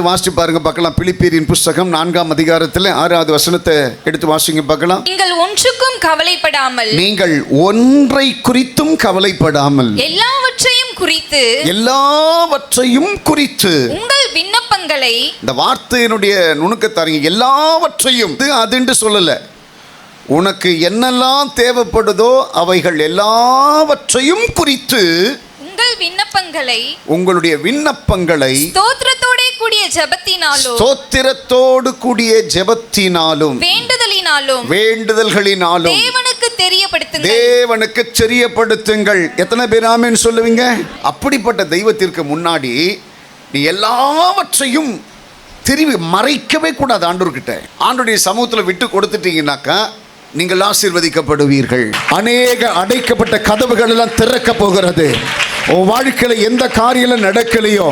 வாசிச்சு பாருங்க பார்க்கலாம். பிலிப்பியரின் புஸ்தகம் 4ஆம் அதிகாரத்தில் 6வது வசனத்தை எடுத்து வாசிங்க பார்க்கலாம். நீங்கள் ஒன்றுக்கும் கவலைப்படாமல், நீங்கள் ஒன்றை குறித்தும் கவலைப்படாமல், எல்லாவற்றையும் குறித்து உங்கள் விண்ணப்பங்களை, இந்த வார்த்தையினுடைய நுணுக்கத்தாருங்க, எல்லாவற்றையும் அதுன்னு சொல்லல, உனக்கு என்னெல்லாம் தேவைப்படுதோ அவைகள் எல்லாவற்றையும் குறித்து உங்களுடைய விண்ணப்பங்களை ஸ்தோத்திரத்தோடு கூடிய ஜெபத்தினாலும் வேண்டுதல்களினாலும் தேவனுக்கு தெரியப்படுத்துங்கள். எத்தனை பேர் ஆமென் சொல்லுவீங்க? அப்படிப்பட்ட தெய்வத்திற்கு முன்னாடி நீ எல்லாவற்றையும் மறைக்கவே கூடாது. ஆண்டவர்கிட்ட, ஆண்டவருடைய சமூகத்தில் விட்டு கொடுத்துட்டீங்கன்னாக்கா நீங்கள் ஆசீர்வதிக்கப்படுவீர்கள். அநேக அடைக்கப்பட்ட கதவுகள் எல்லாம் திறக்க போகிறது. உன் வாழ்க்கையில் எந்த காரியம் நடக்கலையோ,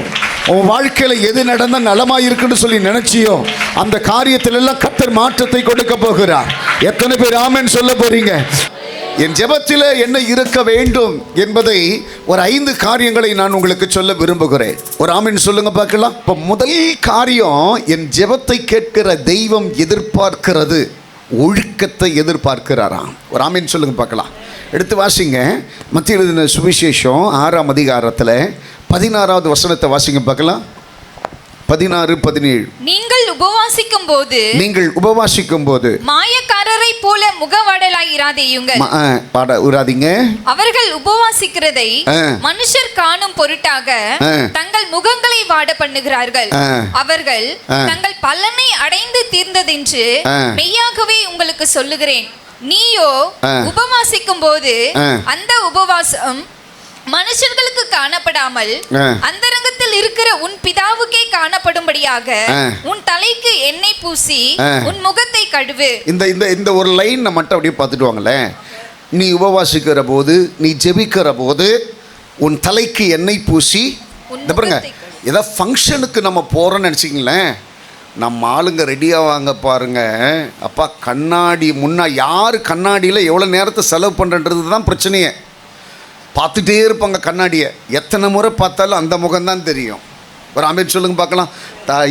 உன் வாழ்க்கையில் எது நடந்தால் நலமாயிருக்குன்னு சொல்லி நினைச்சியோ, அந்த காரியத்தில் எல்லாம் கர்த்தர் மாற்றத்தை கொடுக்க போகிறார். எத்தனை பேர் ஆமென் சொல்ல போறீங்க? என் ஜெபத்தில் என்ன இருக்க வேண்டும் என்பதை ஒரு 5 காரியங்களை நான் உங்களுக்கு சொல்ல விரும்புகிறேன். ஒரு ஆமென் சொல்லுங்க பார்க்கலாம். இப்போ முதல் காரியம், என் ஜெபத்தை கேட்கிற தெய்வம் எதிர்பார்க்கிறது, ஒழுக்கத்தை எதிர்பார்க்கிறாராம். ஒரு ஆமென் சொல்லுங்க பார்க்கலாம். எடுத்து வாசிங்க. மத்திய எழுதின சுவிசேஷம் 6ஆம் அதிகாரத்தில் 16வது வசனத்தை வாசிங்க பார்க்கலாம். 16, 17. நீங்கள் உபவாசிக்கும் போது மாயக்காரரை போல முகவாடலாயிராதேயுங்க. அவர்கள் உபவாசிக்கிறதை மனுஷர் காணும் பொருட்டாக தங்கள் முகங்களை வாட பண்ணுகிறார்கள். அவர்கள் தங்கள் பலனை அடைந்து தீர்ந்ததென்று மெய்யாகவே உங்களுக்கு சொல்லுகிறேன். நீயோ உபவாசிக்கும் போது அந்த உபவாசம் மனுஷர்களுக்கு காணப்படாமல் அந்தரங்கத்தில் இருக்கிற உன் பிதாவுக்கே காணப்படும்படியாக உன் தலைக்கு எண்ணெய் பூசி உன் முகத்தை கழுவு. இந்த ஒரு லைன் மட்டும் அப்படியே பார்த்துட்டு வாங்களேன். நீ உபவாசிக்கிற போது, நீ ஜெபிக்கிற போது உன் தலைக்கு எண்ணெய் பூசி, இந்த பாருங்க, ஏதோ ஃபங்க்ஷனுக்கு நம்ம போகிறோன்னு நினச்சிங்களேன், நம்ம ஆளுங்க ரெடியாக வாங்க பாருங்க. அப்பா கண்ணாடி யார் கண்ணாடியில் எவ்வளோ நேரத்தை செலவு பண்ணுறது தான் பிரச்சனையே. பார்த்துட்டே இருப்பாங்க கண்ணாடியை. எத்தனை முறை பார்த்தாலும் அந்த முகம்தான் தெரியும். ஒரு ஆமென் சொல்லுங்க பார்க்கலாம்.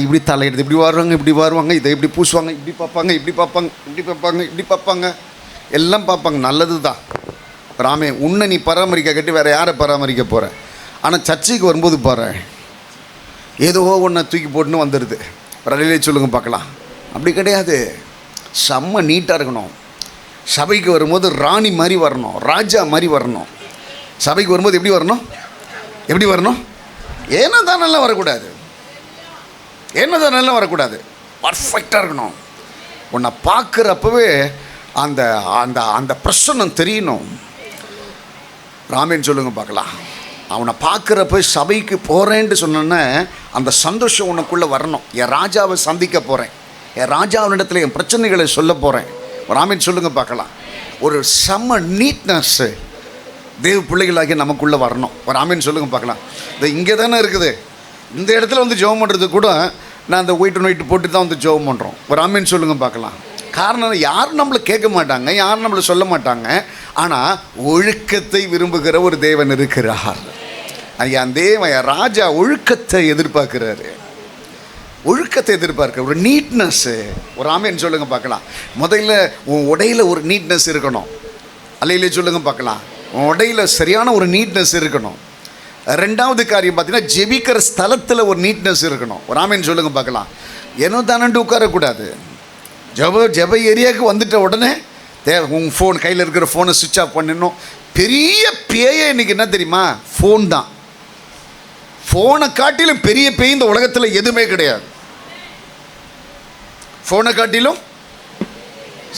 இப்படி தலையெடுத்து இப்படி வருவாங்க, இதை இப்படி பூசுவாங்க, இப்படி பார்ப்பாங்க, இப்படி பார்ப்பாங்க, எல்லாம் பார்ப்பாங்க. நல்லது தான். ஒரு ஆமென். உன்னை நீ பராமரிக்க கட்டி வேறு யாரை பராமரிக்க போகிற? ஆனால் சர்ச்சைக்கு வரும்போது பாரு, ஏதோ ஒன்றை தூக்கி போட்டுன்னு வந்துடுது. ரயிலே சொல்லுங்க பார்க்கலாம். அப்படி கிடையாது. செம்ம நீட்டாக இருக்கணும். சபைக்கு வரும்போது ராணி மாதிரி வரணும், ராஜா மாதிரி வரணும். சபைக்கு வரும்போது எப்படி வரணும்? ஏன்னா தான் நல்லா வரக்கூடாது. பர்ஃபெக்டாக இருக்கணும். உன்னை பார்க்குறப்பவே அந்த அந்த அந்த பிரசன்னம் தெரியணும். ராமேன் சொல்லுங்க பார்க்கலாம். அவனை பார்க்குறப்ப சபைக்கு போகிறேன்ட்டு சொன்னோன்னே அந்த சந்தோஷம் உனக்குள்ளே வரணும். என் ராஜாவை சந்திக்க போகிறேன், என் ராஜாவினிடத்தில் என் பிரச்சனைகளை சொல்ல போகிறேன். ராமேன் சொல்லுங்க பார்க்கலாம். ஒரு செம்ம நீட்னஸ்ஸு தேவ பிள்ளைகளாகி நமக்குள்ளே வரணும். ஒரு ஆமென் சொல்லுங்க பார்க்கலாம். இந்த இங்கே தானே இருக்குது. இந்த இடத்துல வந்து ஜெபம் பண்ணுறது கூட நான் அந்த ஒயிட் போட்டு தான் வந்து ஜெபம் பண்ணுறோம். ஒரு ஆமென் சொல்லுங்க பார்க்கலாம். காரணம், யாரும் நம்மளை கேட்க மாட்டாங்க, யாரும் நம்மளை சொல்ல மாட்டாங்க. ஆனால் ஒழுக்கத்தை விரும்புகிற ஒரு தேவன் இருக்கிறார். அந்த தேவன் ராஜா ஒழுக்கத்தை எதிர்பார்க்கிறாரு. ஒரு நீட்னஸ்ஸு. ஒரு ஆமென் சொல்லுங்க பார்க்கலாம். முதல்ல உன் உடையில் ஒரு நீட்னஸ் இருக்கணும். அல்லையிலே சொல்லுங்க பார்க்கலாம். உன் உடையில் சரியான ஒரு நீட்னஸ் இருக்கணும். 2வது காரியம் பார்த்தீங்கன்னா, ஜெபிக்கிற ஸ்தலத்தில் ஒரு நீட்னஸ் இருக்கணும். ஒரு ஆமென் சொல்லுங்க பார்க்கலாம். ஏனோ தானண்டு உட்காரக்கூடாது. ஜெப ஏரியாவுக்கு வந்துட்ட உடனே உங்கள் ஃபோன், கையில் இருக்கிற ஃபோனை சுவிட்ச் ஆஃப் பண்ணிடணும். பெரிய பேயே இன்றைக்கி என்ன தெரியுமா? ஃபோன் தான். ஃபோனை காட்டிலும் பெரிய பேய் இந்த உலகத்தில் எதுவுமே கிடையாது. ஃபோனை காட்டிலும்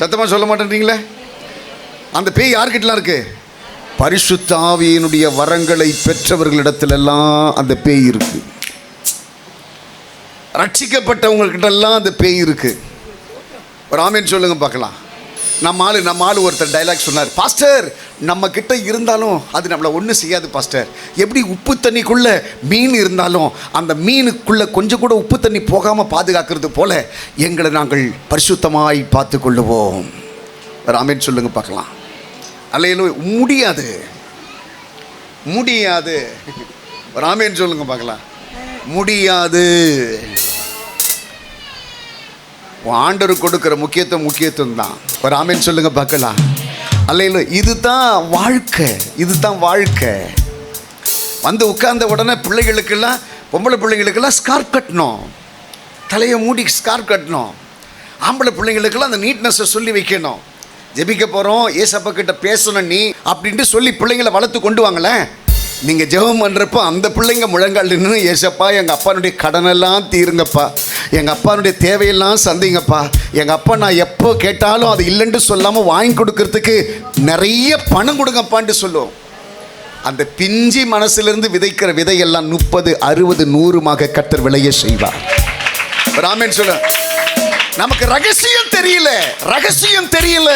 சத்தமாக சொல்ல மாட்டேன்றீங்களே. அந்த பேய் யார்கிட்டலாம் இருக்குது? பரிசுத்த ஆவியினுடைய வரங்களை பெற்றவர்களிடத்திலெல்லாம் அந்த பேய் இருக்குது. ரட்சிக்கப்பட்டவங்கக்கிட்டெல்லாம் அந்த பேய் இருக்குது. ஒரு ஆமென் சொல்லுங்க பார்க்கலாம். நம்ம ஆளு ஒருத்தர் டைலாக் சொன்னார். பாஸ்டர், நம்ம கிட்ட இருந்தாலும் அது நம்மளை ஒன்றும் செய்யாது பாஸ்டர். எப்படி உப்பு தண்ணிக்குள்ளே மீன் இருந்தாலும் அந்த மீனுக்குள்ளே கொஞ்சம் கூட உப்பு தண்ணி போகாமல் பாதுகாக்கிறது போல எங்களை நாங்கள் பரிசுத்தமாய் பார்த்து கொள்ளுவோம். ஒரு ஆமென் சொல்லுங்க பார்க்கலாம். அல்லேலூயா. முடியாது. ஒரு ஆமென் சொல்லுங்க பார்க்கலாம். முடியாது. ஆண்டவர் கொடுக்கிற முக்கியத்துவம் தான். ஒரு ஆமென் சொல்லுங்க பார்க்கலாம். அல்லையில இதுதான் வாழ்க்கை, இதுதான் வாழ்க்கை. வந்து உட்கார்ந்த உடனே பிள்ளைகளுக்கெல்லாம், பொம்பளை பிள்ளைங்களுக்கெல்லாம் ஸ்கார்ப் கட்டணும், தலையை மூடி ஸ்கார்ப் கட்டணும். ஆம்பளை பிள்ளைங்களுக்கெல்லாம் அந்த நீட்னஸை சொல்லி வைக்கணும். ஜெபிக்க போகிறோம், ஏசப்பா கிட்ட பேசணும் நீ அப்படின்ட்டு சொல்லி பிள்ளைங்களை வளர்த்து கொண்டு வாங்களேன். நீங்கள் ஜெபம் பண்ணுறப்போ அந்த பிள்ளைங்க முழங்கால் நின்று, ஏசப்பா எங்கள் அப்பானுடைய கடனெல்லாம் தீருங்கப்பா, எங்கள் அப்பானுடைய தேவையெல்லாம் சந்திங்கப்பா, எங்கள் அப்பா நான் எப்போ கேட்டாலும் அது இல்லைன்னு சொல்லாமல் வாங்கி கொடுக்கறதுக்கு நிறைய பணம் கொடுங்கப்பான்ட்டு சொல்லுவோம். அந்த பிஞ்சி மனசிலிருந்து விதைக்கிற விதையெல்லாம் 30, 60, 100 கர்த்தர் விளைய செய்வார். ஆமென் சொல்ல. நமக்கு ரகசியம் தெரியல,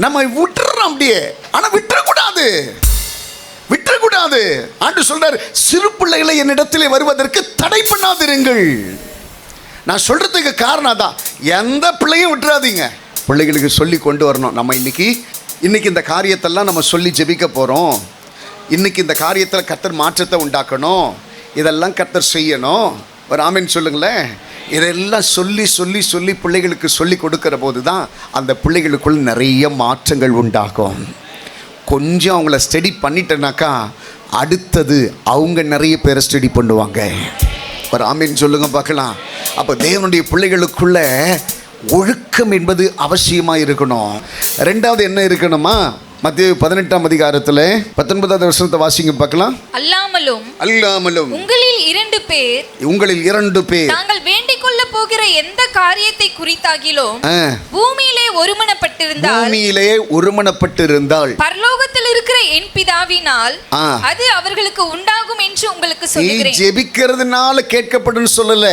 நம்ம விட்டுறோம் அப்படியே. ஆனால் விட்டுறக்கூடாது. ஆண்டு சொல்றார், சிறு பிள்ளைகளை என்னிடத்திலே வருவதற்கு தடை பண்ணாதிருங்கள். நான் சொல்றதுக்கு காரணம் தான், எந்த பிள்ளையும் விட்டுறாதீங்க. பிள்ளைகளுக்கு சொல்லி கொண்டு வரணும். நம்ம இன்னைக்கு இந்த காரியத்தெல்லாம் நம்ம சொல்லி ஜெபிக்க போகிறோம். இன்னைக்கு இந்த காரியத்தில் கர்த்தர் மாற்றத்தை உண்டாக்கணும், இதெல்லாம் கர்த்தர் செய்யணும். ஒரு ஆமென் சொல்லுங்களேன். இதெல்லாம் சொல்லி பிள்ளைகளுக்கு சொல்லி கொடுக்கிற போது தான் அந்த பிள்ளைகளுக்குள் நிறைய மாற்றங்கள் உண்டாகும். கொஞ்சம் அவங்கள ஸ்டடி பண்ணிட்டேனாக்கா அடுத்தது அவங்க நிறைய பேரை ஸ்டடி பண்ணுவாங்க. ஒரு ஆமென் சொல்லுங்க பார்க்கலாம். அப்போ தேவனுடைய பிள்ளைகளுக்குள்ள ஒழுக்கம் என்பது அவசியமாக இருக்கணும். ரெண்டாவது என்ன இருக்கணுமா? மத்தேயு 18ஆம் அதிகாரத்தில் 19வது வசனத்தை வாசிங்க பார்க்கலாம். அல்லாமலும் உங்களில் 2 பேர் தாங்கள் வேண்டிக் கொள்ள போகிற எந்த காரியத்தை குறித்தாகிலும் பூமியிலே ஒருமனப்பட்டிருந்தால் பரலோகத்தில் இருக்கிற என் பிதாவினால் அது அவர்களுக்கு உண்டாகும் என்று உங்களுக்கு சொல்லுகிறேன். ஜெபிக்கிறதுனால கேட்கப்படும் சொல்லல,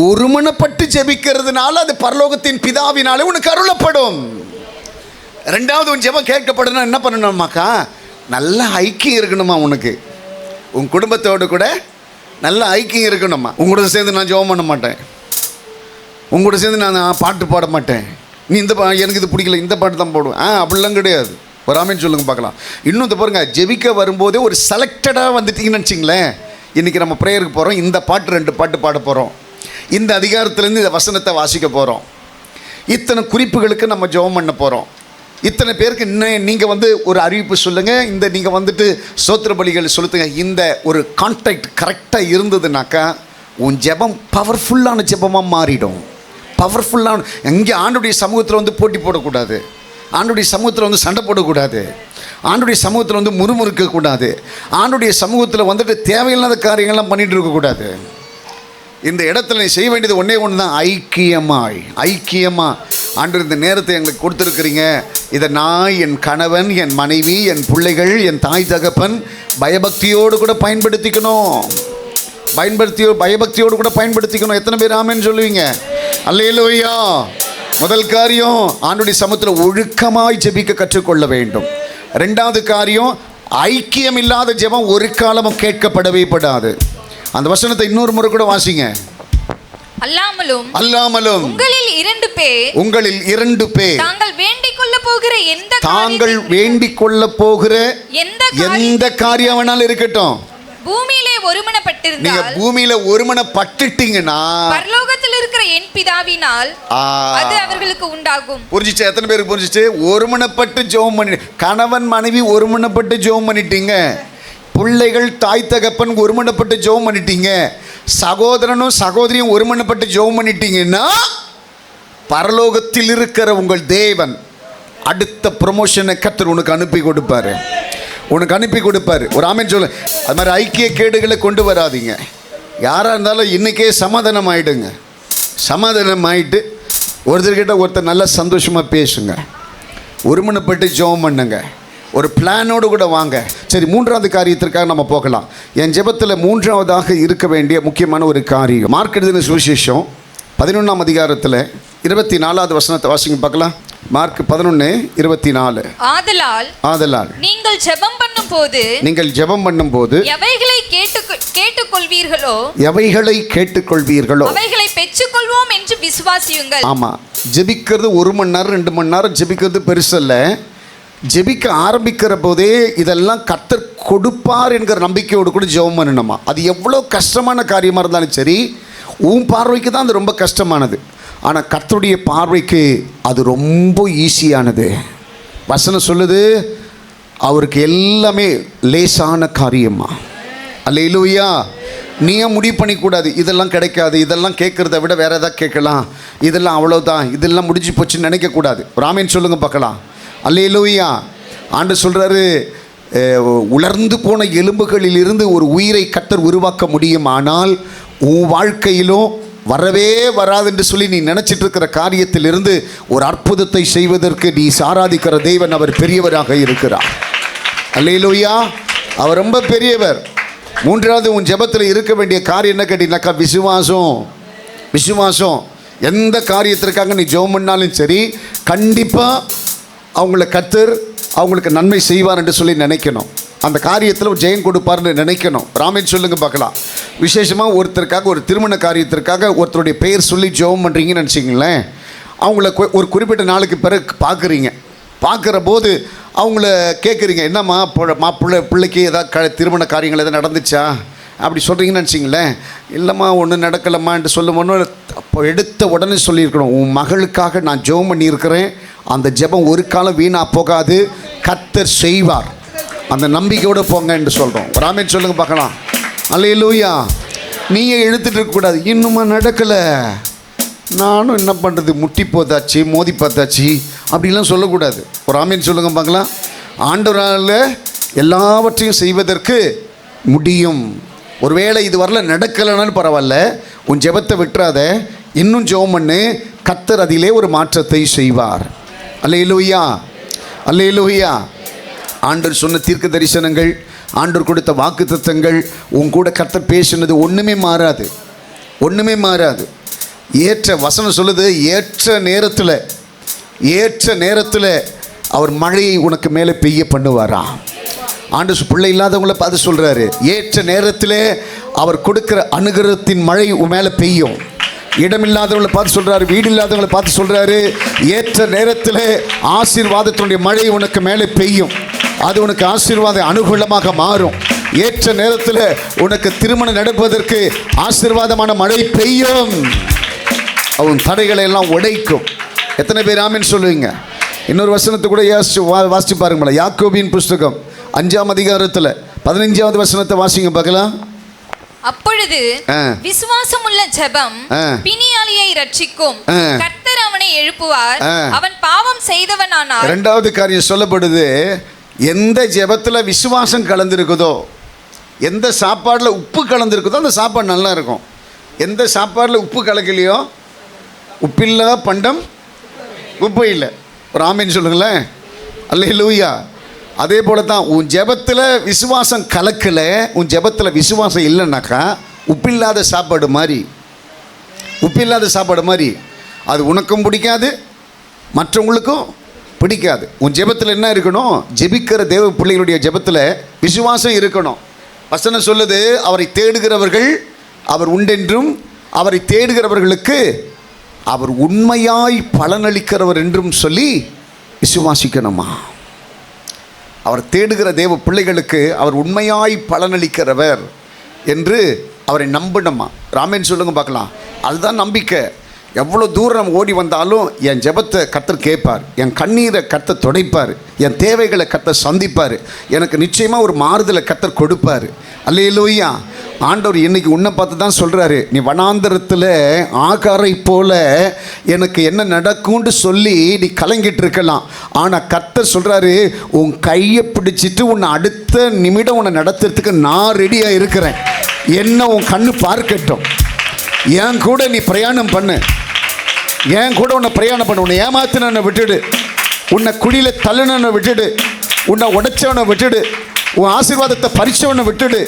ஒருமனப்பட்டு ஜெபிக்கிறதுனால அது பரலோகத்தின் பிதாவினாலே உனக்கு அருளப்படும். ரெண்டாவது உன் ஜெபம் கேட்கப்படணும். என்ன பண்ணணுமாக்கா? நல்ல ஐக்கியம் இருக்கணுமா உனக்கு, உன் குடும்பத்தோடு கூட நல்ல ஐக்கியம் இருக்கணுமா. உங்களோட சேர்ந்து நான் ஜெபம் பண்ண மாட்டேன், உங்களோட சேர்ந்து நான் பாட்டு பாட மாட்டேன், நீ இந்த எனக்கு இது பிடிக்கல இந்த பாட்டு தான் போடுவேன், அப்படிலாம் கிடையாது. ஒரு ஆமென் சொல்லுங்க பார்க்கலாம். இன்னும் பாருங்க, ஜெபிக்க வரும்போதே ஒரு செலக்டடாக வந்துட்டீங்கன்னு வச்சிங்களேன். இன்றைக்கி நம்ம ப்ரேயருக்கு போகிறோம், இந்த பாட்டு 2 பாட்டு பாட போகிறோம், இந்த அதிகாரத்துலேருந்து இந்த வசனத்தை வாசிக்க போகிறோம், இத்தனை குறிப்புகளுக்கு நம்ம ஜெபம் பண்ண போகிறோம், இத்தனை பேருக்கு இன்னும் நீங்கள் ஒரு அறிவிப்பு சொல்லுங்கள், இந்த நீங்கள் சோத்திர பலிகள் சொல்லுங்க. இந்த ஒரு கான்டாக்ட் கரெக்டாக இருந்ததுனாக்கா உன் ஜெபம் பவர்ஃபுல்லான ஜெபமாக மாறிடும். பவர்ஃபுல்லான, எங்கே ஆண்டுடைய சமூகத்தில் போட்டி போடக்கூடாது, ஆண்டுடைய சமூகத்தில் சண்டை போடக்கூடாது, ஆண்டுடைய சமூகத்தில் முறுமுறுக்கக்கூடாது, ஆண்டுடைய சமூகத்தில் தேவையில்லாத காரியங்கள்லாம் பண்ணிகிட்டு இருக்கக்கூடாது. இந்த இடத்துல நீ செய்ய வேண்டியது ஒன்றே ஒன்று தான், ஐக்கியமாக ஆண்டு இந்த நேரத்தை எங்களுக்கு கொடுத்துருக்குறீங்க, இதை நான், என் கணவன், என் மனைவி, என் பிள்ளைகள், என் தாய் தகப்பன் பயபக்தியோடு கூட பயன்படுத்திக்கணும். எத்தனை பேர் ஆமென் சொல்லுவீங்க? அல்லேலூயா. முதல் காரியம், ஆண்டுடைய சமூகத்தில் ஒழுக்கமாய் ஜெபிக்க கற்றுக்கொள்ள வேண்டும். ரெண்டாவது காரியம், ஐக்கியம் இல்லாத ஜெபம் ஒரு காலமும் கேட்கப்படவே படாது. அந்த வசனத்தை இன்னொரு முறை கூட வாசிங்க. அல்லாமலும் உங்களில் 2 பேர் தாங்கள் வேண்டிக் கொள்ள போகிற எந்த காரியம் வேணாலும் இருக்கட்டும், பூமியிலே நீங்க பூமியில ஒருமனப்பட்டுட்டீங்கன்னா பரலோகத்தில் இருக்கிற என் பிதாவினால் அது அவர்களுக்கு உண்டாகும். புரிஞ்சிச்சு? எத்தனை பேருக்கு புரிஞ்சிச்சு? ஒருமனப்பட்டு ஜெபம் பண்ணி, கணவன் மனைவி ஒருமனப்பட்டு ஜெபம் பண்ணிட்டீங்க, பிள்ளைகள் தாய் தகப்பன் ஒருமனப்பட்டு ஜெபம் பண்ணிட்டீங்க, சகோதரனும் சகோதரியும் ஒருமனப்பட்டு ஜெபம் பண்ணிட்டீங்கன்னா பரலோகத்தில் இருக்கிற உங்கள் தேவன் அடுத்த ப்ரொமோஷனை கர்த்தர் உனக்கு அனுப்பி கொடுப்பாரு. ஒரு ஆமென் சொல்லு. அது மாதிரி ஐக்கிய கேடுகளை கொண்டு வராதீங்க. யாராக இருந்தாலும் இன்றைக்கே சமாதானம் ஆகிட்டு ஒருத்தர்கிட்ட ஒருத்தர் நல்லா சந்தோஷமாக பேசுங்க, ஒருமனப்பட்டு ஜெபம் பண்ணுங்க, ஒரு பிளானோடு கூட வாங்க. சரி, மூன்றாவது காரியத்திற்காக நம்ம போகலாம். என் ஜெபத்தில் மூன்றாவதாக இருக்க வேண்டிய முக்கியமான ஒரு காரியம், மார்க் எழுதின சுவிசேஷம் 11ஆம் அதிகாரத்தில் 24வது வசனத்தை வாசிங்க பார்க்கலாம். மார்க் 11:24. ஆதலால் நீங்கள் ஜெபம் பண்ணும்போது எவைகளை கேட்டுக்கொள்வீர்களோ அவைகளை பெற்றுக்கொள்வோம் என்று விசுவாசியுங்கள். ஆமா, ஜெபிக்கிறது 1 மணி நேரம் 2 மணி நேரம் ஜெபிக்கிறது பெருசல்ல. ஜெபிக்க ஆரம்பிக்கிற போதே இதெல்லாம் கர்த்தர் கொடுப்பார் என்கிற நம்பிக்கையோடு கூட ஜெபம் பண்ணணுமா. அது எவ்வளோ கஷ்டமான காரியமாக இருந்தாலும் சரி, உன் பார்வைக்கு தான் அது ரொம்ப கஷ்டமானது. ஆனால் கர்த்தருடைய பார்வைக்கு அது ரொம்ப ஈஸியானது. வசனம் சொல்லுது, அவருக்கு எல்லாமே லேசான காரியமா. அல்லேலூயா. நீ முடிவு பண்ணிக்கூடாது, இதெல்லாம் கிடைக்காது, இதெல்லாம் கேட்குறத விட வேறு எதாவது கேட்கலாம், இதெல்லாம் அவ்வளோதான், இதெல்லாம் முடிஞ்சு போச்சுன்னு நினைக்கக்கூடாது. ராமேன் சொல்லுங்கள் பார்க்கலாம். அல்லேலூயா. ஆண்டு சொல்கிறாரு, உலர்ந்து போன எலும்புகளில் இருந்து ஒரு உயிரை கர்த்தர் உருவாக்க முடியும். ஆனால் உன் வாழ்க்கையிலும் வரவே வராது என்று சொல்லி நீ நினச்சிட்டு இருக்கிற காரியத்திலிருந்து ஒரு அற்புதத்தை செய்வதற்கு நீ ஆராதிக்கிற தேவன் அவர் பெரியவராக இருக்கிறார். அல்லேலூயா. அவர் ரொம்ப பெரியவர். மூன்றாவது உன் ஜெபத்தில் இருக்க வேண்டிய காரியம் என்ன கேட்டீங்கன்னாக்கா, விசுவாசம். விசுவாசம். எந்த காரியத்திற்காக நீ ஜெபம் பண்ணாலும் சரி, கண்டிப்பாக அவங்கள கர்த்தர் அவங்களுக்கு நன்மை செய்வார் என்று சொல்லி நினைக்கணும். அந்த காரியத்தில் ஜெயம் கொடுப்பார்னு நினைக்கணும். ராமேன் சொல்லுங்கள் பார்க்கலாம். விசேஷமாக ஒருத்தருக்காக, ஒரு திருமண காரியத்திற்காக ஒருத்தருடைய பெயர் சொல்லி ஜெபம் பண்ணுறீங்கன்னு நினச்சிங்களேன். அவங்கள ஒரு குறிப்பிட்ட நாளுக்கு பிறகு பார்க்குறீங்க. பார்க்குற போது அவங்கள கேட்குறீங்க, என்னம்மா பிள்ளைக்கு ஏதாவது திருமண காரியங்கள் எதாவது நடந்துச்சா அப்படி சொல்கிறீங்கன்னு நினச்சிங்களேன். இல்லைம்மா ஒன்றும் நடக்கலம்மான்ட்டு சொல்லும்போது அப்போ எடுத்த உடனே சொல்லியிருக்கணும், உன் மகளுக்காக நான் ஜெபம் பண்ணியிருக்கிறேன், அந்த ஜெபம் ஒரு காலம் வீணாக போகாது, கர்த்தர் செய்வார், அந்த நம்பிக்கையோடு போங்க என்று சொல்கிறோம். ராமேன் சொல்லுங்கள் பார்க்கலாம். அல்லேலூயா. நீங்கள் எடுத்துகிட்டு இருக்கக்கூடாது, இன்னுமா நடக்கலை, நானும் என்ன பண்ணுறது, முட்டி போதாச்சு, மோதி பார்த்தாச்சு அப்படிலாம் சொல்லக்கூடாது. ஒரு ஆமீன் சொல்லுங்க பார்க்கலாம். ஆண்டவரால் எல்லாவற்றையும் செய்வதற்கு முடியும். ஒருவேளை இது வரல நடக்கலைன்னு பரவாயில்ல, உன் ஜெபத்தை விட்டுறாத, இன்னும் ஜெபம் பண்ணு, கர்த்தர் அதிலே ஒரு மாற்றத்தை செய்வார். அல்லேலூயா. அல்லேலூயா. ஆண்டவர் சொன்ன தீர்க்க தரிசனங்கள், ஆண்டவர் கொடுத்த வாக்குத்தத்தங்கள், உன் கூட கர்த்தர் பேசினது ஒன்றுமே மாறாது, ஒன்றுமே மாறாது. ஏற்ற வசனம் சொல்லுது, ஏற்ற நேரத்தில் அவர் மழையை உனக்கு மேலே பெய்ய பண்ணுவாரா. ஆண்டு பிள்ளை இல்லாதவங்கள பார்த்து சொல்கிறாரு, ஏற்ற நேரத்தில் அவர் கொடுக்குற அனுகிரகத்தின் மழை உன் மேலே பெய்யும். இடமில்லாதவங்களை பார்த்து சொல்கிறாரு, வீடு இல்லாதவங்களை பார்த்து சொல்கிறாரு, ஏற்ற நேரத்தில் ஆசீர்வாதத்தினுடைய மழை உனக்கு மேலே பெய்யும், அது உனக்கு ஆசீர்வாத அனுகூலமாக மாறும். ஏற்ற நேரத்தில் உனக்கு திருமணம் நடப்பதற்கு ஆசீர்வாதமான மழை பெய்யும், அவன் தடைகளை எல்லாம் உடைக்கும். எத்தனை பேர் ஆமீன் சொல்லுவீங்க? இன்னொரு வசனத்தை கூட வாசிச்சு பாருங்களா. யாக்கோபின் புஸ்தகம் 5ஆம் அதிகாரத்தில் 15வது வசனத்தை வாசிங்க பார்க்கலாம். அப்பொழுது விசுவாசம் உள்ள ஜெபம் பிணியாளியை ரட்சிக்கும், கர்த்தர் அவனை எழுப்புவார், அவன் பாவம் செய்தவனானால். இரண்டாவது காரியம் சொல்லப்படுது, எந்த ஜெபத்தில் விசுவாசம் கலந்துருக்குதோ, எந்த சாப்பாடில் உப்பு கலந்துருக்குதோ அந்த சாப்பாடு நல்லா இருக்கும். எந்த சாப்பாடில் உப்பு கலக்கலையோ, உப்பில்லா பண்டம் உப்பு இல்லை. ஒரு ஆமீன் சொல்லுங்களேன். அல்லேலூயா. அதே போல தான் உன் ஜெபத்தில் விசுவாசம் கலக்கலை, உன் ஜெபத்தில் விசுவாசம் இல்லைன்னாக்கா உப்பில்லாத சாப்பாடு மாதிரி, உப்பில்லாத சாப்பாடு மாதிரி, அது உனக்கும் பிடிக்காது, மற்றவங்களுக்கும் பிடிக்காது. உன் ஜெபத்தில் என்ன இருக்கணும்? ஜெபிக்கிற தேவ பிள்ளைகளுடைய ஜெபத்தில் விசுவாசம் இருக்கணும். வசனம் சொல்லுது, அவரை தேடுகிறவர்கள் அவர் உண்டென்றும், அவரை தேடுகிறவர்களுக்கு அவர் உண்மையாய் பலனளிக்கிறவர் என்றும் சொல்லி விசுவாசிக்கணுமா. அவர் தேடுகிற தேவ பிள்ளைகளுக்கு அவர் உண்மையாய் பலனளிக்கிறவர் என்று அவரை நம்பணுமா. ராமேன் சொல்லுங்க பார்க்கலாம். அதுதான் நம்பிக்கை. எவ்வளோ தூரம் நம்ம ஓடி வந்தாலும் என் ஜெபத்தை கர்த்தர் கேட்பார், என் கண்ணீரை கர்த்தர் துடைப்பார், என் தேவைகளை கர்த்தர் சந்திப்பார், எனக்கு நிச்சயமாக ஒரு மாறுதலை கர்த்தர் கொடுப்பார். அல்லேலூயா. ஆண்டவர் இன்னைக்கு உன்னை பார்த்து தான் சொல்கிறாரு, நீ வனாந்தரத்தில் ஆகாரை போல எனக்கு என்ன நடக்கும்னு சொல்லி நீ கலங்கிட்டு இருக்கலாம். ஆனால் கர்த்தர் சொல்கிறாரு, உன் கையை பிடிச்சிட்டு உன்னை அடுத்த நிமிடம் உன்னை நடத்துறதுக்கு நான் ரெடியாக இருக்கிறேன். என்ன உன் கண்ணு பார்க்கட்டும், என் கூட நீ பிரயாணம் பண்ணு, என் கூட உன்னை பிரயாணம் பண்ணு. உன்னை ஏமாத்தினவனை விட்டுடு, உன்னை குழியில் தள்ளுனவனை விட்டுடு, உன்னை உடைச்சவனை விட்டுடு, உன் ஆசீர்வாதத்தை பறிச்சவனை விட்டுடு.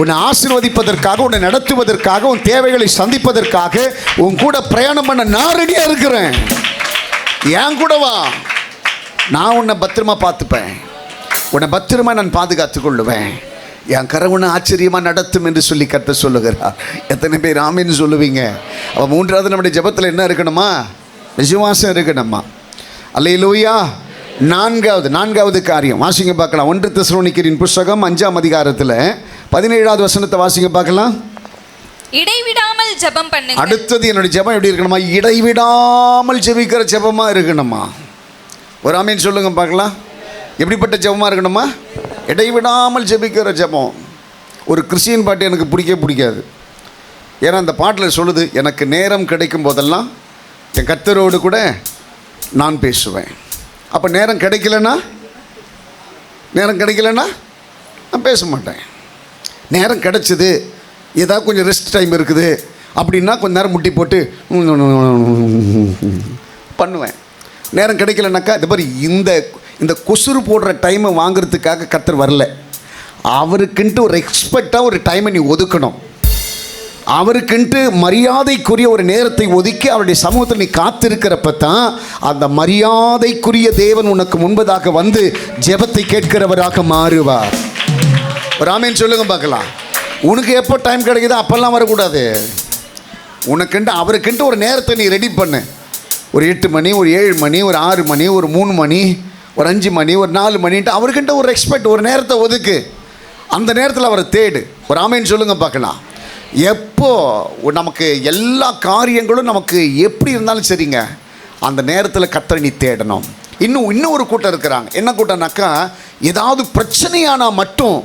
உன்னை ஆசீர்வதிப்பதற்காக, உன்னை நடத்துவதற்காக, உன் தேவைகளை சந்திப்பதற்காக உன் கூட பிரயாணம் பண்ண நான் ரெடியாக இருக்கிறேன். என் கூட வா, நான் உன்னை பத்திரமா பார்த்துப்பேன், உன்னை பத்திரமா நான் பாதுகாத்து கொள்ளுவேன், என் கரவுனை ஆச்சரியமாக நடத்தும் என்று சொல்லி கர்த்தர் சொல்லுகிறார். எத்தனை பேர் ஆமீன்னு சொல்லுவீங்க? அவன் மூன்றாவது நம்முடைய ஜெபத்தில் என்ன இருக்கணுமா? விசுவாசம் இருக்கணுமா. அல்லேலூயா. நான்காவது காரியம் வாசிங்க பார்க்கலாம். 1 தெசலோனிக்கரின் புஸ்தகம் 5ஆம் அதிகாரத்தில் 17வது வசனத்தை வாசிங்க பார்க்கலாம். இடைவிடாமல் ஜெபம் பண்ணுங்க. அடுத்தது என்னுடைய ஜெபம் எப்படி இருக்கணுமா? இடைவிடாமல் ஜெபிக்கிற ஜெபமா இருக்கணுமா? ஒரு ஆமீன் சொல்லுங்க பார்க்கலாம். எப்படிப்பட்ட ஜெபமா இருக்கணுமா? இடைவிடாமல் ஜெபிக்கிற ஜெபம். ஒரு கிறிஸ்டியன் பாட்டு எனக்கு பிடிக்காது. ஏன்னா அந்த பாட்டில் சொல்லுது, எனக்கு நேரம் கிடைக்கும் போதெல்லாம் என் கர்த்தரோடு கூட நான் பேசுவேன். அப்போ நேரம் கிடைக்கலன்னா நான் பேச மாட்டேன். நேரம் கிடைச்சிது, ஏதாவது கொஞ்சம் ரெஸ்ட் டைம் இருக்குது அப்படின்னா கொஞ்ச நேரம் முட்டி போட்டு பண்ணுவேன். நேரம் கிடைக்கலனாக்கா இது மாதிரி இந்த கொசுறு போடுற டைமை வாங்கிறதுக்காக கர்த்தர் வரல. அவருக்குன்ட்டு ஒரு எக்ஸ்பெக்டாக ஒரு டைமை நீ ஒதுக்கணும். அவருக்குன்ட்டு மரியாதைக்குரிய ஒரு நேரத்தை ஒதுக்கி அவருடைய சமூகத்தில் நீ காத்திருக்கிறப்ப தான் அந்த மரியாதைக்குரிய தேவன் உனக்கு முன்பதாக வந்து ஜெபத்தை கேட்கிறவராக மாறுவார். ஒரு ஆமீன் சொல்லுங்க பார்க்கலாம். உனக்கு எப்போ டைம் கிடைக்குதோ அப்போல்லாம் வரக்கூடாது. உனக்குன்ட்டு அவருக்குன்ட்டு ஒரு நேரத்தை நீ ரெடி பண்ணு. ஒரு 8 மணி, ஒரு 7 மணி, ஒரு 6 மணி, ஒரு 3 மணி, ஒரு 5 மணி, ஒரு 4 மணின்ட்டு அவருக்குன்ட்டு ஒரு எக்ஸ்பெக்ட் ஒரு நேரத்தை ஒதுக்கு. அந்த நேரத்தில் அவரை தேடு. ஒரு ஆமீன் சொல்லுங்க பார்க்கலாம். எப்போ நமக்கு எல்லா காரியங்களும் நமக்கு எப்படி இருந்தாலும் சரிங்க, அந்த நேரத்தில் கர்த்தரை நீ தேடணும். இன்னும் ஒரு கூட்டம் இருக்கிறாங்க. என்ன கூட்டம்னாக்கா, ஏதாவது பிரச்சனையானால் மட்டும்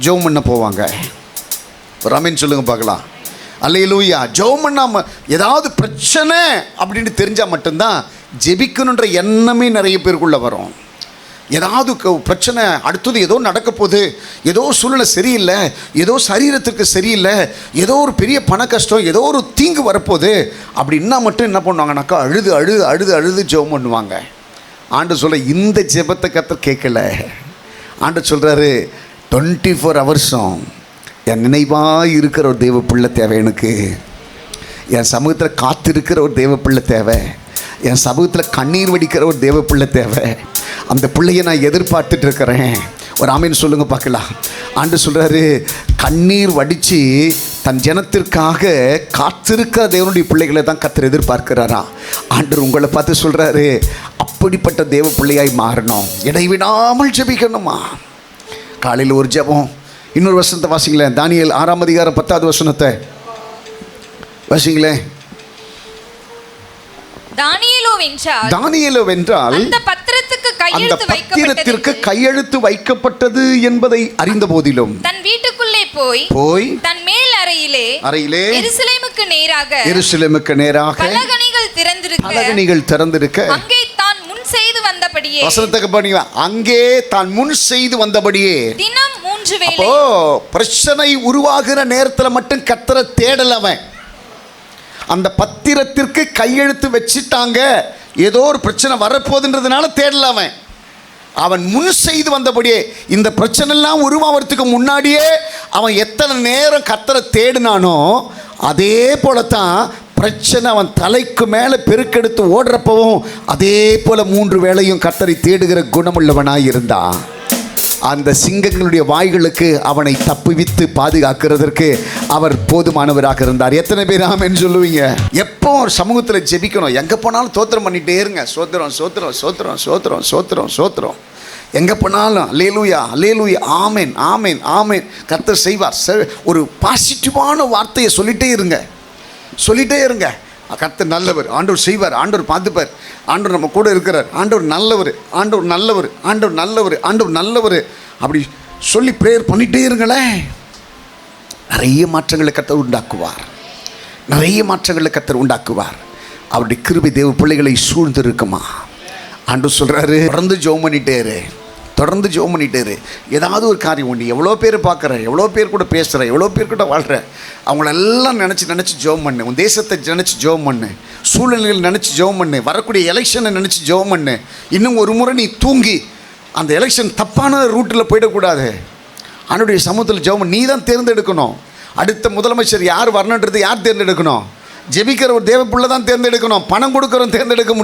ஜெபம் பண்ண போவாங்க. ஒரு ஆமீன் சொல்லுங்க பார்க்கலாம். அல்லேலூயா. ஜெபம் பண்ணாம ஏதாவது பிரச்சனை அப்படின்னு தெரிஞ்சால் மட்டும்தான் ஜெபிக்கணுன்ற எண்ணமே நிறைய பேருக்குள்ளே வரும். ஏதாவது பிரச்சனை, அடுத்தது ஏதோ நடக்க போகுது, ஏதோ சூழ்நிலை சரியில்லை, ஏதோ சரீரத்துக்கு சரியில்லை, ஏதோ ஒரு பெரிய பண கஷ்டம், ஏதோ ஒரு தீங்கு வரப்போகுது அப்படின்னா மட்டும் என்ன பண்ணுவாங்கனாக்கா அழுது ஜெபம் பண்ணுவாங்க. ஆண்டு சொல்ல, இந்த ஜெபத்தை கர்த்தர் கேட்கல. ஆண்டு சொல்கிறாரு, 24 ஹவர்ஸும் என் நினைவாக இருக்கிற ஒரு தெய்வ பிள்ளை தேவை. எனக்கு என் சமூகத்தில் காத்திருக்கிற ஒரு தெய்வ பிள்ளை தேவை. என் சமூகத்தில் கண்ணீர் வடிக்கிற ஒரு தெய்வ பிள்ளை தேவை. அந்த பிள்ளையை நான் எதிர்பார்த்துட்டு இருக்கிறேன். ஒரு ஆமீன் சொல்லுங்க பார்க்கலாம். ஆண்டு சொல்கிறாரு, கண்ணீர் வடித்து தன் ஜனத்திற்காக காத்திருக்கிற தேவனுடைய பிள்ளைகளை தான் கர்த்தர் எதிர்பார்க்கிறாரா. ஆண்டவர் உங்களை பார்த்து சொல்கிறாரு, அப்படிப்பட்ட தேவ பிள்ளையாய் மாறணும். இடைவிடாமல் ஜெபிக்கணுமா. காலையில் ஒரு ஜெபம். இன்னொரு வசனத்தை வாசிங்களேன். தானியேல் 6ஆம் அதிகாரம் 10வது வசனத்தை வாசிங்களேன். தானியேலோ வென்றால் அந்த பத்திரத்திற்கு கையெழுத்து வைக்கப்பட்டது என்பதை அறிந்த போதிலும் தன் வீட்டுக்குள்ளே போய் தன் மேல் அறையிலே எருசலேமுக்கு நேராக பலகணிகள் திறந்திருக்க அங்கே தான் முன் செய்து வந்தபடியே, வசனத்துக்கு பாருங்க, அங்கே தான் முன் செய்து வந்தபடியே தினம் 3 வேளை. பிரச்சனை உருவாகிற நேரத்தில் மட்டும் கர்த்தரை தேடலவன். அந்த பத்திரத்திற்கு கையெழுத்து வச்சிட்டாங்க, ஏதோ ஒரு பிரச்சனை வரப்போகுதுன்றதுனால தேடலாமன். அவன் முன் செய்து வந்தபடியே, இந்த பிரச்சனைலாம் உருவாகிறதுக்கு முன்னாடியே அவன் எத்தனை நேரம் கர்த்தரை தேடினானோ அதே போலத்தான் பிரச்சனை அவன் தலைக்கு மேலே பெருக்கெடுத்து ஓடுறப்பவும் அதே போல 3 வேளையும் கர்த்தரை தேடுகிற குணமுள்ளவனாய் இருந்தான். அந்த சிங்கங்களுடைய வாய்களுக்கு அவனை தப்புவித்து பாதுகாக்கிறதற்கு அவர் போதுமானவராக இருந்தார். எத்தனை பேர் ஆமென் சொல்லுவீங்க? எப்போ ஒரு சமூகத்தில் ஜெபிக்கணும். எங்கே போனாலும் தோத்திரம் பண்ணிகிட்டே இருங்க. சோத்திரம் சோத்திரம் சோத்திரம் சோத்திரம் சோத்திரம் சோத்திரம். எங்கே போனாலும் அல்லேலூயா அல்லேலூயா, ஆமென் ஆமென் ஆமென், கர்த்தர் செய்வார். ஒரு பாசிட்டிவான வார்த்தையை சொல்லிகிட்டே இருங்க. கர்த்தர் நல்லவர், ஆண்டவர் செய்வார், ஆண்டவர் பார்த்துப்பார், ஆண்டவர் நம்ம கூட இருக்கிறார், ஆண்டவர் நல்லவர், ஆண்டவர் நல்லவர், ஆண்டவர் நல்லவர், ஆண்டவர் நல்லவர், அப்படி சொல்லி ப்ரேயர் பண்ணிகிட்டே இருங்களேன். நிறைய மாற்றங்களை கர்த்தர் உண்டாக்குவார். அவருடைய கிருபை தேவ பிள்ளைகளை சூழ்ந்து இருக்குமா. ஆண்டவர் சொல்கிறாரு, தொடர்ந்து ஜெபம் பண்ணிட்டே இரு. ஏதாவது ஒரு காரியம் உண்டு. எவ்வளோ பேர் பார்க்குற, எவ்வளோ பேர் கூட பேசுகிற, எவ்வளோ பேர் கூட வாழ்கிற, அவங்களெல்லாம் நினச்சி ஜெபம் பண்ணு. உன் தேசத்தை நினச்சி ஜெபம் பண்ணு. சூழ்நிலைகள் நினச்சி ஜெபம் பண்ணு. வரக்கூடிய எலெக்ஷனை நினச்சி ஜெபம் பண்ணு. இன்னும் ஒரு முறை நீ தூங்கி அந்த எலெக்ஷன் தப்பான ரூட்டில் போயிடக்கூடாது. அவனுடைய சமூகத்தில் ஜெபம் நீ தான் தேர்ந்தெடுக்கணும். அடுத்த முதலமைச்சர் யார் வரணுன்றது யார் தேர்ந்தெடுக்கணும்? ஜெபிக்கிற ஒரு தேவ பிள்ளை தான் தேர்ந்தெடுக்கணும். பணம் கொடுக்குறவன் தேர்ந்தெடுக்க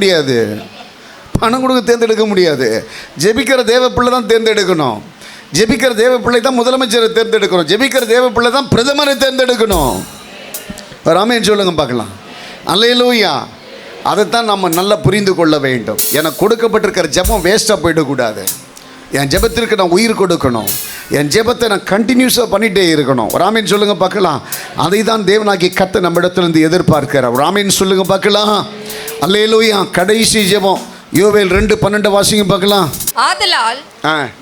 முடியாது. ஜெபிக்கிற தேவ பிள்ளை தான் தேர்ந்தெடுக்கணும். ஜெபிக்கிற தேவ பிள்ளை தான் முதலமைச்சரை தேர்ந்தெடுக்கணும். ஜெபிக்கிற தேவ பிள்ளை தான் பிரதமரை தேர்ந்தெடுக்கணும். ஆமென் சொல்லுங்க பார்க்கலாம். அல்லேலூயா. அதைத்தான் நம்ம நல்லா புரிந்து கொள்ள வேண்டும். எனக்கு கொடுக்கப்பட்டிருக்கிற ஜெபம் வேஸ்ட்டாக போயிடக்கூடாது. என் ஜெபத்திற்கு நான் உயிர் கொடுக்கணும், என் ஜெபத்தை நான் கண்டினியூஸாக பண்ணிகிட்டே இருக்கணும். ஒரு ஆமீன் சொல்லுங்க பார்க்கலாம். அதை தான் தேவனாகி கர்த்தர் நம்ம இடத்துலேருந்து எதிர்பார்க்கிறார். ஒரு ஆமீன் சொல்லுங்க பார்க்கலாம். அல்லேலூயா. கடைசி ஜெபம் யோவேல் 2:12 வாசிங்க பார்க்கலாம். ஆதலால்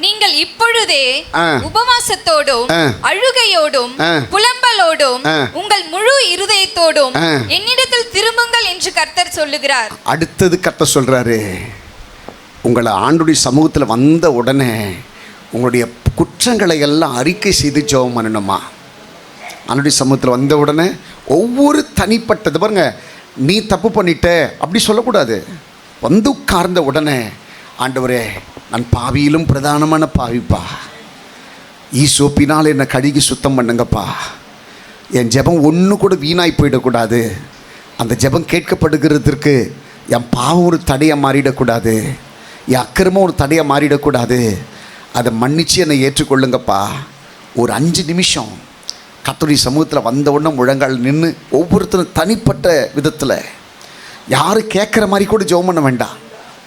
நீங்கள் இப்பொழுதே உபவாசத்தோடும் அழுகையோடும் புலம்பலோடும் உங்கள் முழு இருதயத்தோடும் என்னிடத்தில் திரும்புங்கள் என்று கர்த்தர் சொல்லுகிறார். அடுத்தது கர்த்தர் சொல்றாரு, உங்களை ஆண்டுடைய சமூகத்தில் வந்த உடனே உங்களுடைய குற்றங்களை எல்லாம் அறிக்கை செய்து ஜெபம் பண்ணணுமா? ஆண்டுடைய சமூகத்தில் வந்த உடனே ஒவ்வொரு தனிப்பட்டது பாருங்க, நீ தப்பு பண்ணிட்ட அப்படி சொல்லக்கூடாது. வந்து உட்கார்ந்த உடனே, ஆண்டவரே நான் பாவியிலும் பிரதானமான பாவிப்பா, ஈசோப்பினால் என்னை கழுகி சுத்தம் பண்ணுங்கப்பா, என் ஜெபம் ஒன்று கூட வீணாய் போயிடக்கூடாது, அந்த ஜெபம் கேட்கப்படுகிறதுக்கு என் பாவம் ஒரு தடையாக மாறிடக்கூடாது, என் அக்கிரமம் ஒரு தடையாக மாறிடக்கூடாது, அதை மன்னிச்சு என்னை ஏற்றுக்கொள்ளுங்கப்பா. ஒரு 5 நிமிஷம் கர்த்தருடைய சமூகத்தில் வந்த உடனே முழங்கால் நின்று ஒவ்வொருத்தரும் தனிப்பட்ட விதத்தில், யாரும் கேட்குற மாதிரி கூட ஜெபம் பண்ண வேண்டாம்,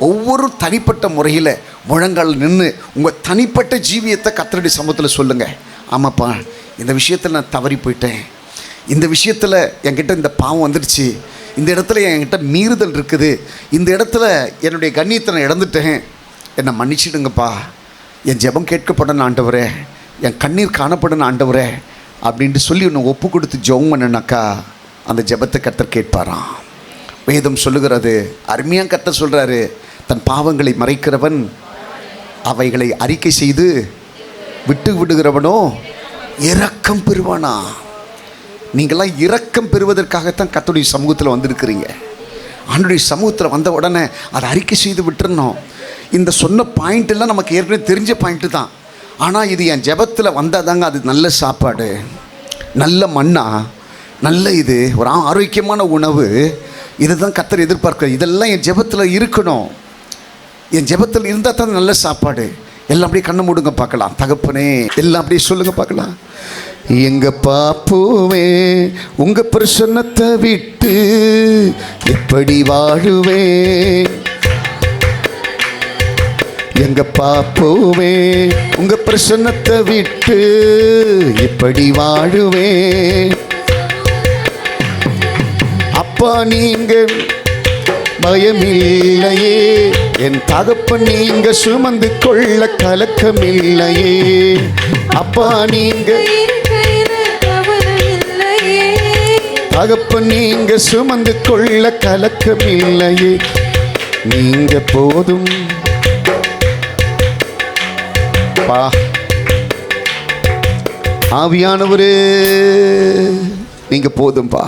ஒவ்வொரு தனிப்பட்ட முறையில் முழங்கால் நின்று உங்கள் தனிப்பட்ட ஜீவியத்தை கர்த்தருடைய சமூகத்தில் சொல்லுங்கள். ஆமாப்பா, இந்த விஷயத்தில் நான் தவறி போயிட்டேன், இந்த விஷயத்தில் என்கிட்ட இந்த பாவம் வந்துடுச்சு, இந்த இடத்துல என்கிட்ட மீறுதல் இருக்குது, இந்த இடத்துல என்னுடைய கண்ணியத்தை நான் இழந்துட்டேன், என்னை மன்னிச்சிடுங்கப்பா, என் ஜெபம் கேட்கப்படணும் ஆண்டவரே, என் கண்ணீர் காணப்படணும் ஆண்டவரே அப்படின்ட்டு சொல்லி ஒன்று ஒப்பு கொடுத்து ஜெபம் பண்ணனாக்கா அந்த ஜெபத்தை கர்த்தர் கேட்பாராம். வேதம் சொல்லுகிறது, அருமையாக கர்த்தர் சொல்கிறாரு, தன் பாவங்களை மறைக்கிறவன் அவைகளை அறிக்கை செய்து விட்டு விடுகிறவனோ இரக்கம் பெறுவானா. நீங்களாம் இரக்கம் பெறுவதற்காகத்தான் கர்த்தருடைய சமூகத்தில் வந்திருக்கிறீங்க. ஆண்டுடைய சமூகத்தில் வந்த உடனே அதை அறிக்கை செய்து விட்டுறணும். இந்த சொன்ன பாயிண்ட்டெல்லாம் நமக்கு ஏற்கனவே தெரிஞ்ச பாயிண்ட்டு தான். ஆனால் இது என் ஜெபத்தில் வந்தால் தாங்க அது நல்ல சாப்பாடு, நல்ல மண்ணா, நல்ல இது ஒரு ஆரோக்கியமான உணவு. இதை தான் கர்த்தர் எதிர்பார்க்க. இதெல்லாம் என் ஜெபத்தில் இருக்கணும். என் ஜெபத்தில் இருந்தால் தான் நல்ல சாப்பாடு. எல்லாம் அப்படியே கண்ணை மூடுங்க பார்க்கலாம். தகப்பனே, எல்லாம் அப்படியே சொல்லுங்க பார்க்கலாம். எங்க பாப்புவே உங்க பிரசன்னத்தை விட்டு எப்படி வாழுவே, எங்க பாப்புவே உங்க பிரசன்னத்தை விட்டு எப்படி வாழுவே, அப்பா நீங்க பயமில்லையே, என் தகப்பன் நீங்க சுமந்து கொள்ள கலக்கமில்லையே, அப்பா நீங்க தகப்பன் நீங்க சுமந்து கொள்ள கலக்கமில்லையே, நீங்க போதும் பா. ஆவியானவரே நீங்க போதும்பா.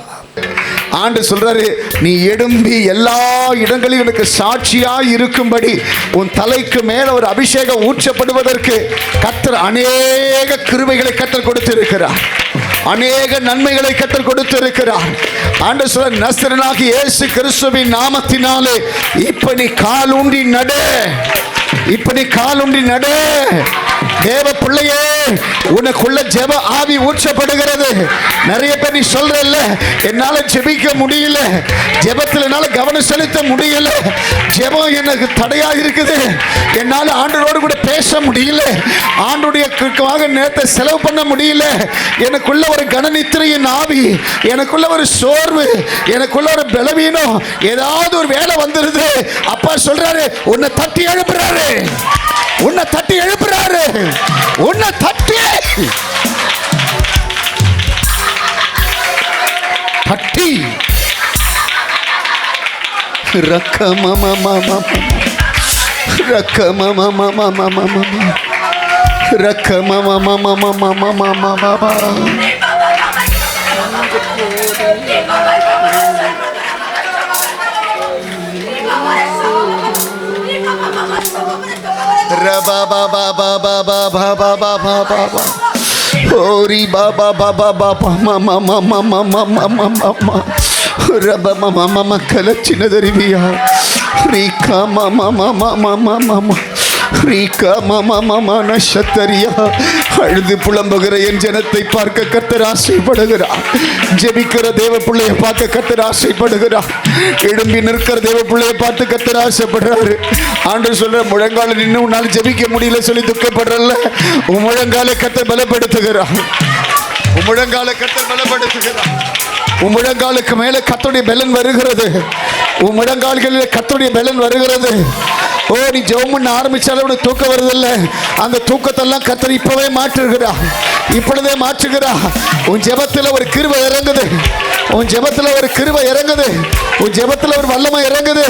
ஆண்டு சொல்றாரு, நீ எழும்பி எல்லா இடங்களிலும் எனக்கு சாட்சியாய் இருக்கும்படி உன் தலைக்கு மேல ஒரு அபிஷேகம் ஊற்றப்படுவதற்கு கர்த்தர் அநேக கிருபைகளை கர்த்தர் கொடுத்திருக்கிறார், அநேக நன்மைகளை கர்த்தர் கொடுத்திருக்கிறார். ஆண்டு சொல்ற, நசரேயனாகிய இயேசு கிறிஸ்துவின் நாமத்தினாலே இப்ப நீ கால் ஊன்றி நடு, இப்ப நீ கால் ஊன்றி நடு. தேவ பிள்ளையே, உனக்குள்ள ஜெப ஆவி ஊற்றப்படுகிறது. நிறைய பேர் நீ சொல்றல்ல, என்னால ஜெபிக்க முடியல, ஜெபத்தில் என்னால கவனம் செலுத்த முடியல, ஜெபம் எனக்கு தடையா இருக்குது, என்னால ஆண்டவரோடு கூட பேச முடியல, ஆண்டுடைய நேரத்தை செலவு பண்ண முடியல, எனக்குள்ள ஒரு கனநித்திரையின் ஆவி, எனக்குள்ள ஒரு சோர்வு, எனக்குள்ள ஒரு பலவீனம், ஏதாவது ஒரு வேலை வந்துருது. அப்பா சொல்றாரு, உன்னை தட்டி எழுப்புறாரு, உன்னை தட்டி எழுப்புறாரு, உன்னை தட்டி தட்டி ரக்கமமமமம ரக்கமமமமமமம ரக்கமமமமமமமமம Raba ba ba ba ba ba ba ba ba ba ba ba. Ori ba ba ba ba ba ba ma ma ma ma ma ma ma ma ma ma. Raba ma ma ma ma kalachina dariviya. Rika ma ma ma ma ma ma ma ma. அழுது புலம்புகிற என் ஜனத்தை பார்க்க கர்த்தர் ஆசைப்படுகிறார். ஜெபிக்கிற தேவ பிள்ளையை பார்க்க கர்த்தர் ஆசைப்படுகிறார். எழும்பி நிற்கிற தேவ பிள்ளையை பார்த்து கர்த்தர் ஆசைப்படுறாரு. ஆண்டவர் சொல்ற, முழங்கால நின்று உன்னால் ஜெபிக்க முடியல சொல்லி துக்கப்படுறல்ல, உன் முழங்கால கர்த்தர் பலப்படுத்துகிறார். உன் முழங்கால கர்த்தர் பலப்படுத்துகிறார். உன் முழங்காலுக்கு மேலே கர்த்தருடைய பலன் வருகிறது. உன் முழங்கால்களில் கர்த்தருடைய பலன் வருகிறது. ஓ, நீ ஜெபம் பண்ண ஆரம்பிச்சாலும் உனக்கு தூக்கம் வருதில்ல, அந்த தூக்கத்தெல்லாம் கர்த்தர் இப்பவே மாற்றுகிறா, இப்பொழுதே மாற்றுகிறா. உன் ஜெபத்தில் ஒரு கிருபை இறங்குது. உன் ஜெபத்தில் ஒரு கிருபை இறங்குது. உன் ஜெபத்தில் ஒரு வல்லமை இறங்குது.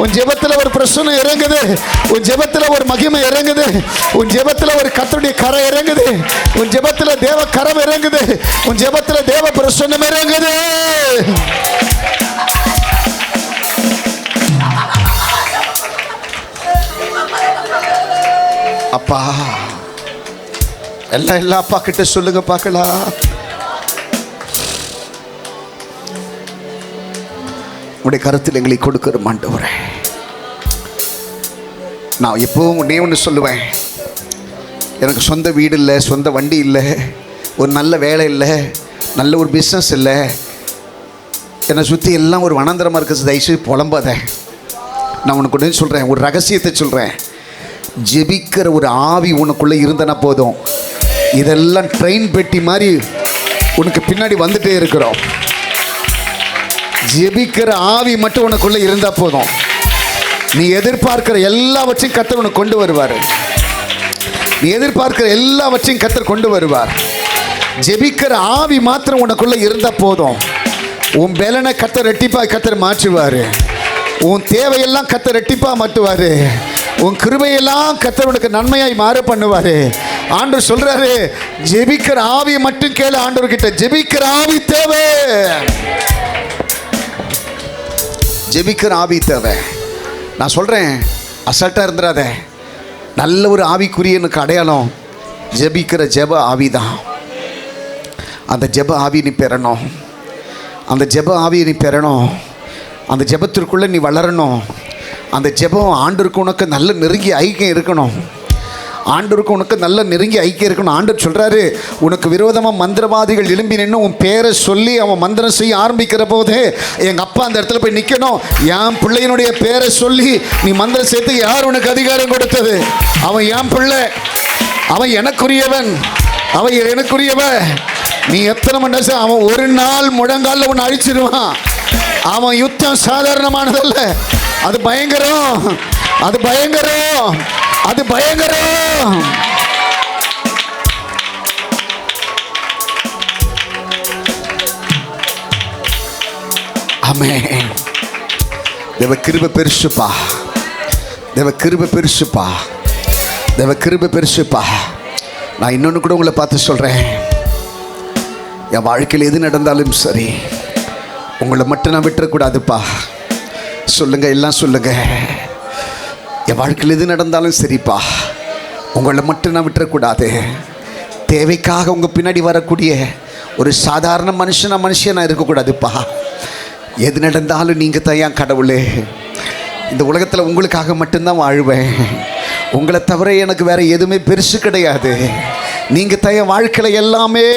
உன் ஜெபத்தில் ஒரு பிரசன்னம் இறங்குது. உன் ஜெபத்தில் ஒரு மகிமை இறங்குது. உன் ஜெபத்தில் ஒரு கர்த்தருடைய கரை இறங்குது. உன் ஜெபத்தில் தேவ கரம் இறங்குது. உன் ஜெபத்தில் தேவ பிரசன்னம் இறங்குது. அப்பா, எல்லா அப்பா கிட்ட சொல்லுங்க பார்க்கலாம். உடைய கருத்தில் எங்களை கொடுக்கிற ஆண்டவரே, நான் எப்பவும் ஒன்னே ஒன்று சொல்லுவேன். எனக்கு சொந்த வீடு இல்லை, சொந்த வண்டி இல்லை, ஒரு நல்ல வேலை இல்லை, நல்ல ஒரு பிஸ்னஸ் இல்லை, என்னை சுற்றி எல்லாம் ஒரு வனாந்தரமாக இருக்குது. தயவுசெய்து புலம்பாத. நான் உனக்கு ஒன்று சொல்கிறேன், ஒரு ரகசியத்தை சொல்கிறேன். ஜெபிக்கிற ஒரு ஆவி உனக்குள்ளே இருந்தனா போதும், இதெல்லாம் ட்ரெயின் பெட்டி மாதிரி உனக்கு பின்னாடி வந்துட்டே இருக்கிறோம். ஜெபிக்கிற ஆவி மட்டும் உனக்குள்ளே இருந்தால் போதும், நீ எதிர்பார்க்கிற எல்லாவற்றையும் கர்த்தர் உனக்கு கொண்டு வருவார். நீ எதிர்பார்க்கிற எல்லாவற்றையும் கர்த்தர் கொண்டு வருவார். ஜெபிக்கிற ஆவி மாத்திரம் உனக்குள்ளே இருந்தால் போதும், உன் பலனை கர்த்தர் ரெட்டிப்பாக கர்த்தர் மாற்றுவார். உன் தேவையெல்லாம் கர்த்தர் ரெட்டிப்பாக மாற்றுவார். உன் கிருபையெல்லாம் கர்த்தர் உனக்கு நன்மையாய் மாற பண்ணுவார். ஆண்டவர் சொல்றாரு, ஜெபிக்கிற ஆவியை மட்டும் கேளு. ஆண்டவர் கிட்ட ஜெபிக்கிற ஆவி தேவை. ஜெபிக்கிற ஆவி தேவை. நான் சொல்கிறேன், அசல்ட்டாக இருந்துடாத. நல்ல ஒரு ஆவிக்குரியனுக்கு அடையாளம் ஜெபிக்கிற ஜெப ஆவி தான். அந்த ஜெப ஆவி நீ பெறணும். அந்த ஜெப ஆவியை நீ பெறணும். அந்த ஜெபத்திற்குள்ளே நீ வளரணும். அந்த ஜெபம் ஆண்டவருக்கு உனக்கு நல்ல நெருங்கி ஐக்கியம் இருக்கணும். ஆண்டவருக்கு உனக்கு நல்ல நெருங்கி ஐக்கியம் இருக்கணும். ஆண்டவர் சொல்கிறாரு, உனக்கு விரோதமாக மந்திரவாதிகள் எழும்பி நின்று உன் பேரை சொல்லி அவன் மந்திரம் செய்ய ஆரம்பிக்கிற போது எங்கள் அப்பா அந்த இடத்துல போய் நிற்கணும். என் பிள்ளையினுடைய பேரை சொல்லி நீ மந்திரம் சேர்த்து யார் உனக்கு அதிகாரம் கொடுத்தது? அவன் என் பிள்ளை, அவன் எனக்குரியவன், அவன் எனக்குரியவன். நீ எத்தனை மணி நேரம் அவன் ஒரு நாள் முழங்காலில் ஒன்று அழிச்சிருவான். அவன் யுத்தம் சாதாரணமானதல்ல, அது பயங்கரம், அது பயங்கரம், அது பயங்கரம். ஆமென். தேவ கிருபை பெருசுப்பா, தேவ கிருபை பெருசுப்பா, தேவ கிருபை பெருசுப்பா. நான் இன்னொன்று கூட உங்களை பார்த்து சொல்கிறேன். என் வாழ்க்கையில் எது நடந்தாலும் சரி, உங்களை மட்டும் நான் விட்டுறக்கூடாதுப்பா. சொல்லுங்க, எல்லாம் சொல்லுங்க. என் வாழ்க்கையில் எது நடந்தாலும் சரிப்பா, உங்களை மட்டும் நான் விட்டுறக்கூடாது. தேவைக்காக உங்கள் பின்னாடி வரக்கூடிய ஒரு சாதாரண மனுஷனாக இருக்கக்கூடாதுப்பா. எது நடந்தாலும் நீங்கள் தான் என் கடவுளே. இந்த உலகத்தில் உங்களுக்காக மட்டும்தான் வாழ்வேன். உங்களை தவிர எனக்கு வேறு எதுவுமே பெருசு கிடையாது. நீங்கள் தான் என் வாழ்க்கையில் எல்லாமே.